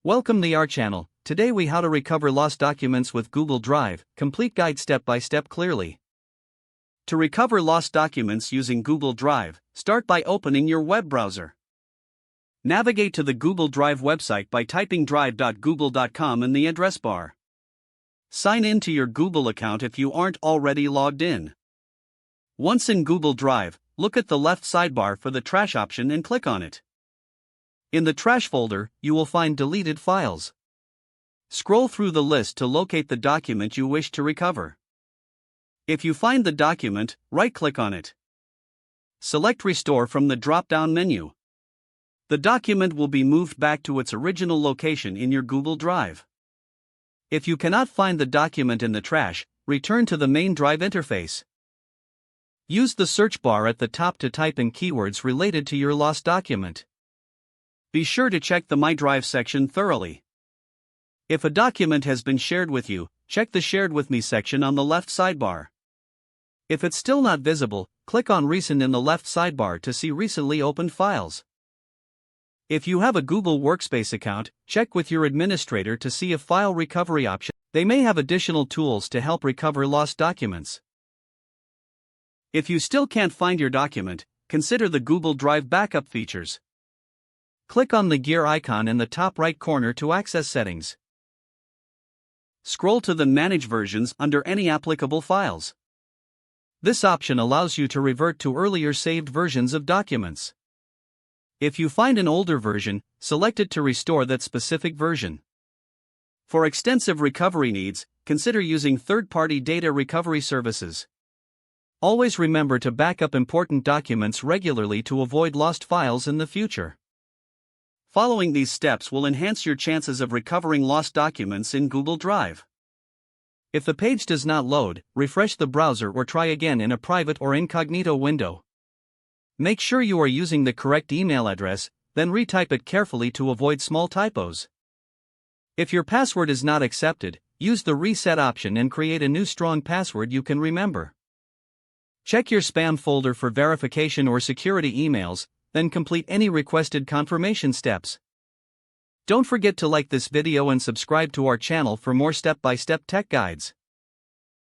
Welcome to our channel. Today we how to recover lost documents with Google Drive, complete guide step by step clearly. To recover lost documents using Google Drive, start by opening your web browser. Navigate to the Google Drive website by typing drive.google.com in the address bar. Sign in to your Google account if you aren't already logged in. Once in Google Drive, look at the left sidebar for the trash option and click on it. In the trash folder, you will find deleted files. Scroll through the list to locate the document you wish to recover. If you find the document, right-click on it. Select Restore from the drop-down menu. The document will be moved back to its original location in your Google Drive. If you cannot find the document in the trash, return to the main Drive interface. Use the search bar at the top to type in keywords related to your lost document. Be sure to check the My Drive section thoroughly. If a document has been shared with you, check the Shared With Me section on the left sidebar. If it's still not visible, click on Recent in the left sidebar to see recently opened files. If you have a Google Workspace account, check with your administrator to see a file recovery option. They may have additional tools to help recover lost documents. If you still can't find your document, consider the Google Drive backup features. Click on the gear icon in the top right corner to access settings. Scroll to the Manage Versions under any applicable files. This option allows you to revert to earlier saved versions of documents. If you find an older version, select it to restore that specific version. For extensive recovery needs, consider using third-party data recovery services. Always remember to back up important documents regularly to avoid lost files in the future. Following these steps will enhance your chances of recovering lost documents in Google Drive. If the page does not load, refresh the browser or try again in a private or incognito window. Make sure you are using the correct email address, then retype it carefully to avoid small typos. If your password is not accepted, use the reset option and create a new strong password you can remember. Check your spam folder for verification or security emails, then complete any requested confirmation steps. Don't forget to like this video and subscribe to our channel for more step-by-step tech guides.